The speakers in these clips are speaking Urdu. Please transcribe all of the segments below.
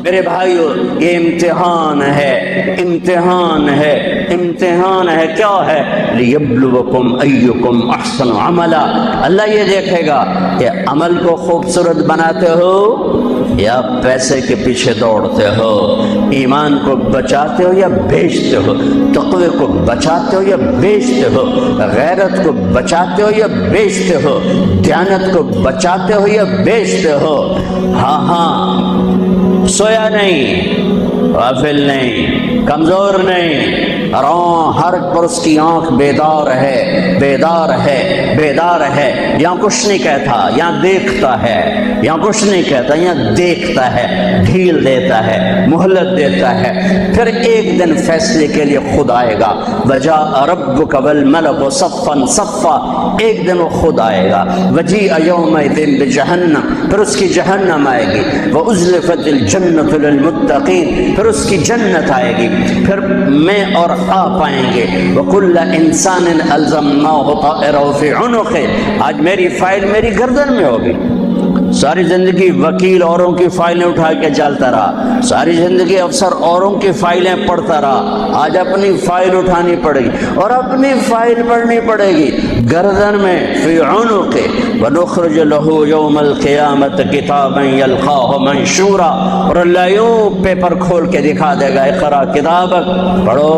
میرے بھائیو یہ امتحان ہے، امتحان ہے، امتحان ہے۔ کیا ہے؟ لیبلوکم ایکم احسن عملا، اللہ یہ دیکھے گا کہ عمل کو خوبصورت بناتے ہو یا پیسے کے پیچھے دوڑتے ہو، ایمان کو بچاتے ہو یا بیچتے ہو، تقوی کو بچاتے ہو یا بیچتے ہو، غیرت کو بچاتے ہو یا بیچتے ہو، دیانت کو بچاتے ہو یا بیچتے ہو۔ ہاں ہاں، سویا نہیں، غافل نہیں، کمزور نہیں، ہر پر اس کی آنکھ بیدار ہے، بیدار ہے، بیدار ہے۔ یہاں کچھ نہیں کہتا، یہاں دیکھتا ہے، یہاں کچھ نہیں کہتا، یہاں دیکھتا ہے، ڈھیل دیتا ہے، مہلت دیتا ہے۔ پھر ایک دن فیصلے کے لیے خود آئے گا، وجاء ربک والملک صفا صفا، ایک دن وہ خود آئے گا۔ وجیء یومئذ بجہنم، پھر اس کی جہنم آئے گی، وازلفت الجنۃ للمتقین، پھر اس کی جنت آئے گی، پھر میں اور آپ آئیں گے۔ وکل انسان الزمناہ طائرہ فی عنقہ، آج میری فائل میری گردن میں ہوگی۔ ساری زندگی وکیل اوروں کی فائلیں اٹھا کے چلتا رہا، ساری زندگی افسر اوروں کی فائلیں پڑھتا رہا، آج اپنی فائل اٹھانی پڑے گی اور اپنی فائل پڑھنی پڑے گی گردن میں، فی عنقہ۔ ونخرج له یوم القیامت کتابا یلقاہ منشورا، اور اللہ یوں پیپر کھول کے دکھا دے گا، اقرا کتابک، پڑھو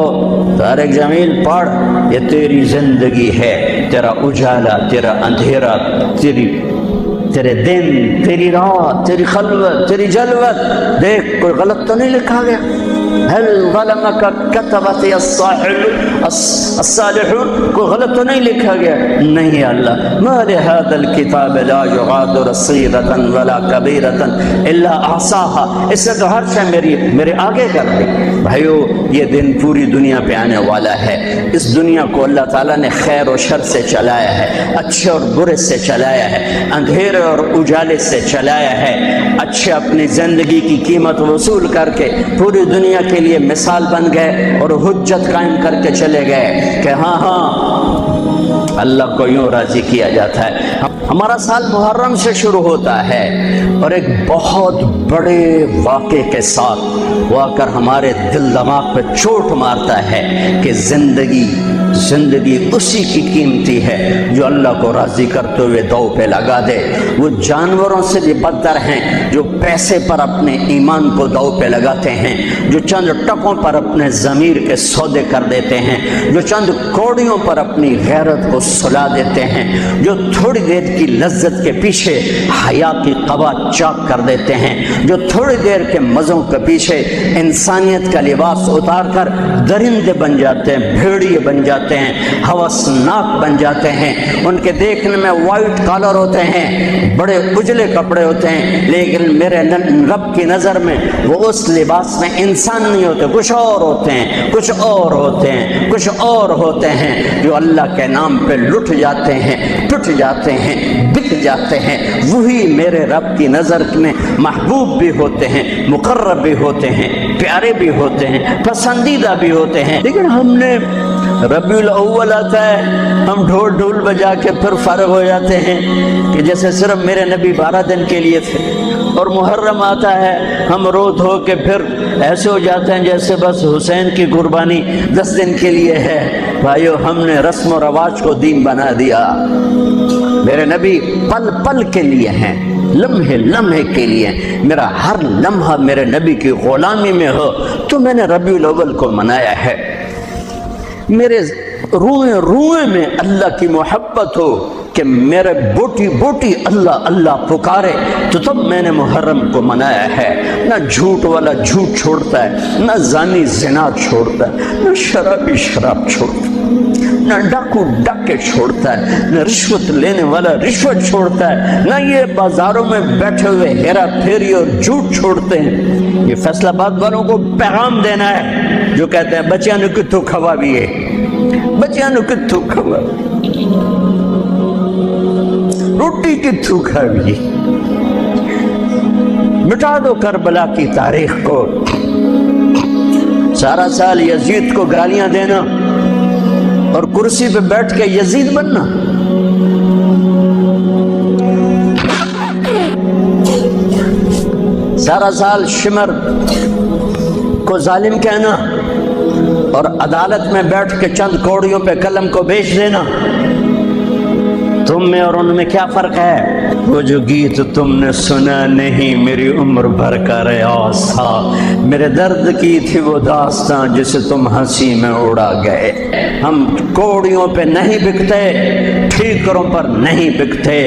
طارق جمیل پڑھ، یہ تیری زندگی ہے، تیرا اجالا، تیرا اندھیرا، تیرے دن، تیری رات، تیری خلوت، تیری جلوت، دیکھ کوئی غلط تو نہیں لکھا گیا؟ هل ظلمک کتبت الصالحون، کوئی غلط تو نہیں لکھا گیا؟ نہیں اللہ، ما لهذا الكتاب لا يغادر صغیرۃ ولا کبیرۃ الا احصاها، اس سے تو ہر شے میرے آگے کر دی۔ بھائیو یہ دن پوری دنیا پہ آنے والا ہے، اس دنیا کو اللہ تعالیٰ نے خیر و شر سے چلایا ہے، اچھے اور برے سے چلایا ہے، اندھیرے اور اجالے سے چلایا ہے۔ اچھے اپنی زندگی کی قیمت وصول کر کے پوری دنیا کے لیے مثال بن گئے اور حجت قائم کر کے چلے گئے کہ ہاں ہاں اللہ کو یوں راضی کیا جاتا ہے۔ ہمارا سال محرم سے شروع ہوتا ہے اور ایک بہت بڑے واقعے کے ساتھ وہ آ کر ہمارے دل دماغ پہ چوٹ مارتا ہے کہ زندگی اسی کی قیمتی ہے جو اللہ کو راضی کرتے ہوئے دو پہ لگا دے۔ وہ جانوروں سے بھی بدتر ہیں جو پیسے پر اپنے ایمان کو دو پہ لگاتے ہیں، جو چند ٹکوں پر اپنے ضمیر کے سودے کر دیتے ہیں، جو چند کوڑیوں پر اپنی غیرت کو سلا دیتے ہیں، جو تھوڑی دیر کی لذت کے پیچھے حیا کی قبا چاک کر دیتے ہیں، جو تھوڑی دیر کے مزوں کے پیچھے انسانیت کا لباس اتار کر درندے بن جاتے ہیں، بھیڑیے بن جاتے ہیں، ہوسناک بن جاتے ہیں۔ ان کے دیکھنے میں وائٹ کالر ہوتے ہیں، بڑے اجلے کپڑے ہوتے ہیں، لیکن میرے رب کی نظر میں وہ اس لباس میں انسان نہیں ہوتے، کچھ اور ہوتے ہیں، کچھ اور ہوتے ہیں، کچھ اور ہوتے ہیں، جو اللہ کے نام پہ لٹ جاتے ہیں، ٹوٹ جاتے ہیں، بک جاتے ہیں۔ وہی میرے رب کی نظر میں محبوب بھی ہوتے ہیں، مقرب بھی ہوتے ہیں، پیارے بھی ہوتے ہیں، پسندیدہ بھی ہوتے ہیں۔ لیکن ہم نے ربیع الاول آتا ہے، ہم ڈھول بجا کے پھر فارغ ہو جاتے ہیں کہ جیسے صرف میرے نبی 12 دن کے لیے تھے، اور محرم آتا ہے ہم رو دھو کے پھر ایسے ہو جاتے ہیں جیسے بس حسین کی قربانی 10 دن کے لیے ہے۔ بھائیو ہم نے رسم و رواج کو دین بنا دیا۔ میرے نبی پل پل کے لیے ہیں، لمحے لمحے کے لیے، میرا ہر لمحہ میرے نبی کی غلامی میں ہو تو میں نے ربیع الاول کو منایا ہے۔ میرے روئے روئے میں اللہ کی محبت ہو کہ میرے بوٹی بوٹی اللہ اللہ پکارے تو تب میں نے محرم کو منایا ہے۔ نہ جھوٹ والا جھوٹ چھوڑتا ہے، نہ زانی زنا چھوڑتا ہے، نہ شرابی شراب چھوڑتا ہے، نہ ڈاکو ڈاکے چھوڑتا ہے، نہ رشوت لینے والا رشوت چھوڑتا ہے، نہ یہ بازاروں میں بیٹھے ہوئے ہیرا پھیری اور جھوٹ چھوڑتے ہیں۔ یہ فیصل آباد والوں کو پیغام دینا ہے جو کہتے ہیں بچیاں نو کتھوں کھوا بھی ہے، بچیاں نو کتھوں کھوا، روٹی کتھوں کھاوی، مٹا دو کربلا کی تاریخ کو۔ سارا سال یزید کو گالیاں دینا اور کرسی پہ بیٹھ کے یزید بننا۔ سارا سال شمر کو ظالم کہنا اور عدالت میں بیٹھ کے چند کوڑیوں پہ قلم کو بیچ دینا، تم میں اور ان میں کیا فرق ہے؟ وہ جو گیت تم نے سنا نہیں میری عمر بھر کا ریاض تھا، میرے درد کی تھی وہ داستان جسے تم ہنسی میں اڑا گئے۔ ہم کوڑیوں پہ نہیں بکتے، ٹھیکروں پر نہیں بکتے،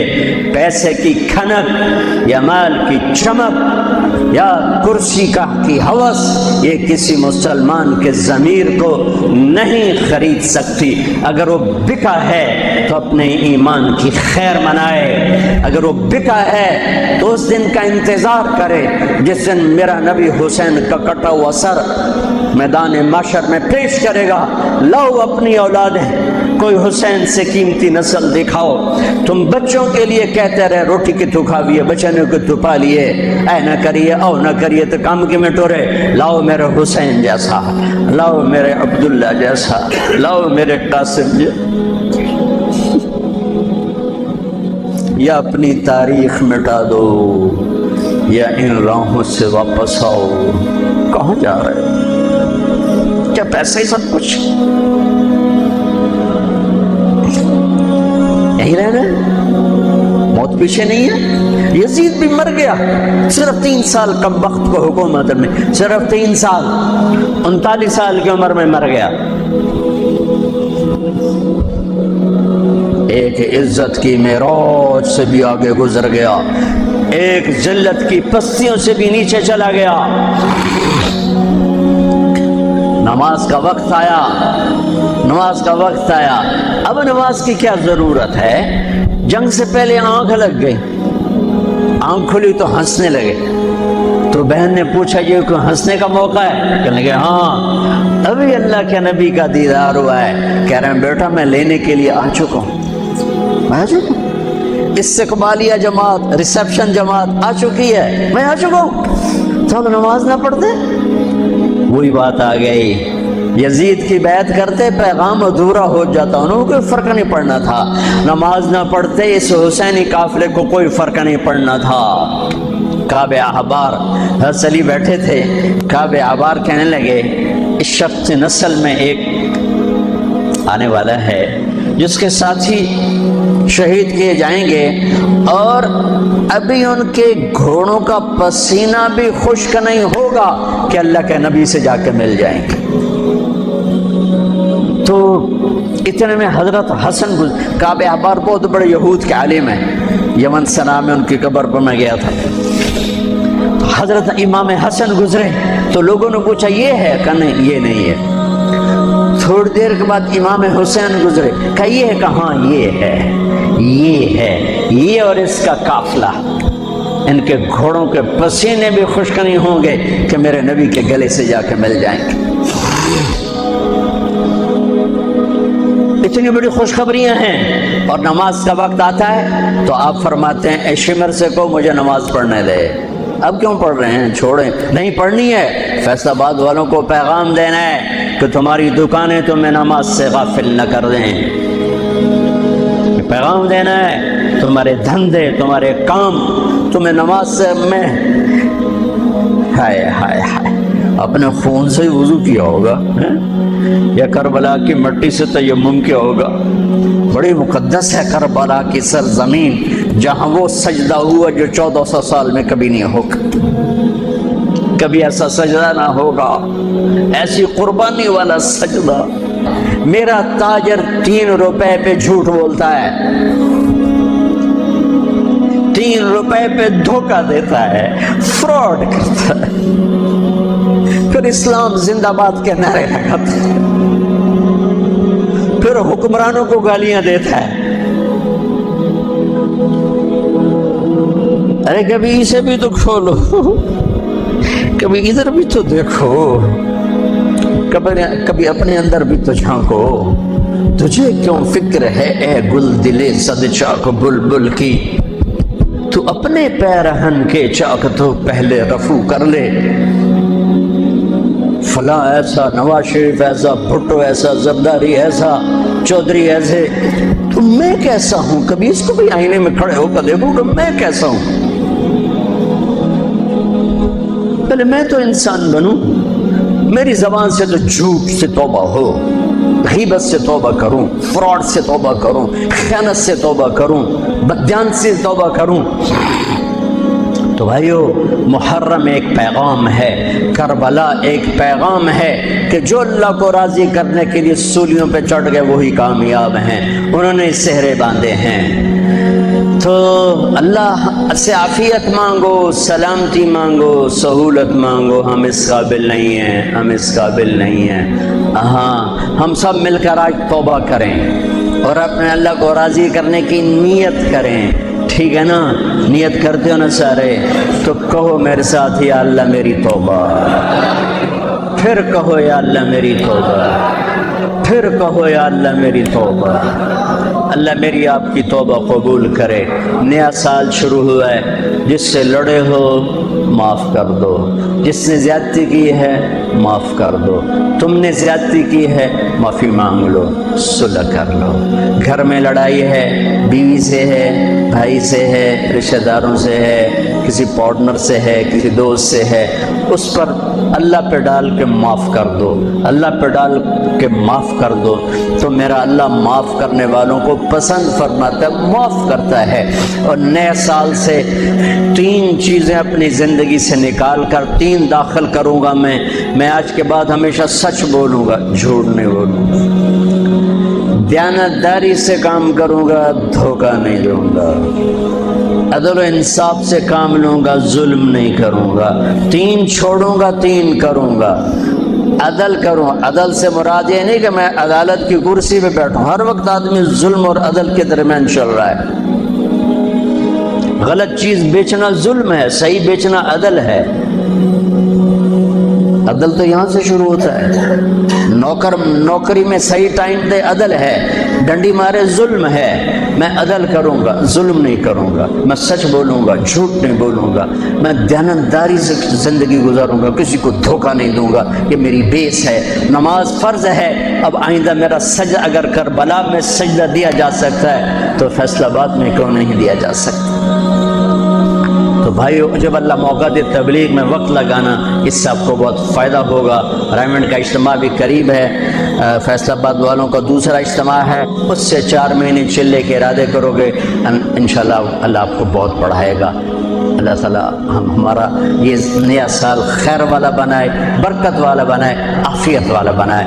پیسے کی کھنک یا مال کی چمک یا کرسی کا کی ہوس یہ کسی مسلمان کے ضمیر کو نہیں خرید سکتی۔ اگر وہ بکا ہے تو اپنے ایمان کی خیر منائے، اگر وہ بکا ہے تو اس دن کا انتظار کرے جس دن میرا نبی حسین کا کٹا ہوا سر میدان محشر میں پیش کرے گا۔ لاؤ اپنی اولادیں، کوئی حسین سے قیمتی نسل دکھاؤ۔ تم بچوں کے لیے کہتے رہے روٹی کی تو کھاویے، بچنے کو تو پالیے، اے نہ کریے او نہ کریے تو کام کی میں ٹورے۔ لاؤ میرے حسین جیسا، لاؤ میرے عبداللہ جیسا، لاؤ میرے قاسم یا اپنی تاریخ مٹا دو یا ان راہوں سے واپس آؤ۔ کہاں جا رہے ہو؟ کیا پیسے ہی سب کچھ؟ یہی رہنا ہے؟ موت پیچھے نہیں ہے؟ یزید بھی مر گیا صرف 3 سال کم وقت کو حکومت میں، صرف 3 سال، 39 سال کی عمر میں مر گیا۔ ایک عزت کی معراج سے بھی آگے گزر گیا، ایک ذلت کی پستیوں سے بھی نیچے چلا گیا۔ نماز کا وقت آیا، نماز کا وقت آیا۔ اب نماز کی کیا ضرورت ہے؟ جنگ سے پہلے آنکھ لگ گئی، آنکھ کھلی تو ہنسنے لگے۔ تو بہن نے پوچھا یہ کوئی ہنسنے کا موقع ہے؟ کہنے لگے ہاں ابھی اللہ کے نبی کا دیدار ہوا ہے۔ کہہ رہے ہیں بیٹا میں لینے کے لیے آ چکا ہوں، آ چکا ہوں، استقبالیہ جماعت ریسیپشن جماعت آ چکی ہے، میں آ چکا ہوں، تو نماز نہ پڑھتے؟ وہی بات آ گئی، یزید کی بیعت کرتے پیغام ادھورا ہو جاتا، انہوں کو کوئی فرق نہیں پڑنا تھا۔ نماز نہ پڑھتے اس حسینی قافلے کو کوئی فرق نہیں پڑنا تھا۔ کعب احبار حضرت علی بیٹھے تھے، کعب احبار کہنے لگے اس شخص نسل میں ایک آنے والا ہے جس کے ساتھی شہید کیے جائیں گے اور ابھی ان کے گھوڑوں کا پسینہ بھی خشک نہیں ہوگا کہ اللہ کے نبی سے جا کے مل جائیں گے۔ تو اتنے میں حضرت حسن کعب احبار بہت بڑے یہود کے عالم ہیں، یمن سنا میں ان کی قبر پر میں گیا تھا۔ حضرت امام حسن گزرے تو لوگوں نے پوچھا یہ ہے؟ کہا نہیں یہ نہیں ہے۔ تھوڑی دیر کے بعد امام حسین گزرے، کہا یہ ہے؟ کہاں یہ ہے، یہ ہے، یہ اور اس کا قافلہ، ان کے گھوڑوں کے پسینے بھی خشک نہیں ہوں گے کہ میرے نبی کے گلے سے جا کے مل جائیں گے۔ اتنی بڑی خوشخبریاں ہیں، اور نماز کا وقت آتا ہے تو آپ فرماتے ہیں اے شمر سے کو مجھے نماز پڑھنے دے۔ اب کیوں پڑھ رہے ہیں؟ چھوڑیں، نہیں پڑھنی ہے۔ فیصل آباد والوں کو پیغام دینا ہے کہ تمہاری دکانیں تمہیں نماز سے غافل نہ کر دیں، پیغام دینا ہے تمہارے دھندے تمہارے کام تمہیں نماز سے میں ہائے ہائے ہائے اپنے خون سے ہی وضو کیا ہوگا یا کربلا کی مٹی سے تیمم کیا ہوگا۔ بڑی مقدس ہے کربلا کی سرزمین جہاں وہ سجدہ ہوا جو 1400 سال میں کبھی نہیں ہوگا، کبھی ایسا سجدہ نہ ہوگا، ایسی قربانی والا سجدہ۔ میرا تاجر 3 روپے پہ جھوٹ بولتا ہے، 3 روپے پہ دھوکہ دیتا ہے، فراڈ کرتا ہے، پھر اسلام زندہ باد کے نعرے لگاتا ہے، پھر حکمرانوں کو گالیاں دیتا ہے۔ ارے کبھی اسے بھی تو کھولو، کبھی ادھر بھی تو دیکھو، کبھی اپنے اندر بھی تو جھانکو۔ تجھے کیوں فکر ہے اے گل دلے صد چاک بلبل کی، تو اپنے پیرہن کے چاک تو پہلے رفو کر لے۔ فلاں ایسا، نواز شریف ایسا، بھٹو ایسا، زرداری ایسا، چودھری ایسے، تو میں کیسا ہوں؟ کبھی اس کو بھی آئینے میں کھڑے ہو کر دیکھو کہ میں کیسا ہوں۔ پہلے میں تو انسان بنوں، میری زبان سے تو جھوٹ سے توبہ ہو، غیبت سے توبہ کروں، فراڈ سے توبہ کروں، خیانت سے توبہ کروں، بددیان سے توبہ کروں۔ تو بھائیو، محرم ایک پیغام ہے، کربلا ایک پیغام ہے کہ جو اللہ کو راضی کرنے کے لیے سولیوں پہ چڑھ گئے وہی کامیاب ہیں، انہوں نے سہرے باندھے ہیں۔ تو اللہ سے عافیت مانگو، سلامتی مانگو، سہولت مانگو۔ ہم اس قابل نہیں ہیں، ہم اس قابل نہیں ہیں۔ ہاں، ہم سب مل کر آج توبہ کریں اور اپنے اللہ کو راضی کرنے کی نیت کریں، ٹھیک ہے نا؟ نیت کرتے ہو نا سارے؟ تو کہو میرے ساتھ، یا اللہ میری توبہ، پھر کہو یا اللہ میری توبہ، پھر کہو یا اللہ میری توبہ۔ اللہ میری آپ کی توبہ قبول کرے۔ نیا سال شروع ہوا ہے، جس سے لڑے ہو معاف کر دو، جس نے زیادتی کی ہے معاف کر دو، تم نے زیادتی کی ہے معافی مانگ لو، صلح کر لو۔ گھر میں لڑائی ہے، بیوی سے ہے، بھائی سے ہے، رشتہ داروں سے ہے، کسی پارٹنر سے ہے، کسی دوست سے ہے، اس پر اللہ پہ ڈال کے معاف کر دو، اللہ پہ ڈال کے معاف کر دو، تو میرا اللہ معاف کرنے والوں کو پسند فرماتا ہے، معاف کرتا ہے۔ اور نئے سال سے 3 چیزیں اپنی زندگی سے نکال کر 3 داخل کروں گا میں آج کے بعد ہمیشہ سچ بولوں گا، جھوٹ نہیں بولوں گا، دیانتداری سے کام کروں گا، دھوکہ نہیں دوں گا، عدل و انصاف سے کام لوں گا، ظلم نہیں کروں گا۔ 3 چھوڑوں گا، 3 کروں گا۔ عدل کروں، عدل سے مراد یہ نہیں کہ میں عدالت کی کرسی پہ بیٹھوں، ہر وقت آدمی ظلم اور عدل کے درمیان چل رہا ہے۔ غلط چیز بیچنا ظلم ہے، صحیح بیچنا عدل ہے۔ عدل تو یہاں سے شروع ہوتا ہے۔ نوکری میں صحیح ٹائم دے، عدل ہے۔ ڈنڈی مارے، ظلم ہے۔ میں عدل کروں گا، ظلم نہیں کروں گا، میں سچ بولوں گا، جھوٹ نہیں بولوں گا، میں دیانتداری سے زندگی گزاروں گا، کسی کو دھوکہ نہیں دوں گا، یہ میری بیس ہے۔ نماز فرض ہے، اب آئندہ میرا سجدہ اگر کربلا میں سجدہ دیا جا سکتا ہے تو فیصل آباد میں کیوں نہیں دیا جا سکتا؟ تو بھائیو، جب اللہ موقع دے تبلیغ میں وقت لگانا، اس سے آپ کو بہت فائدہ ہوگا۔ رائمنڈ کا اجتماع بھی قریب ہے، فیصل آباد والوں کا دوسرا اجتماع ہے، اس سے 4 مہینے چلے کے ارادے کرو گے، انشاءاللہ اللہ آپ کو بہت پڑھائے گا۔ اللہ تعالیٰ ہمارا یہ نیا سال خیر والا بنائے، برکت والا بنائے، عافیت والا بنائے۔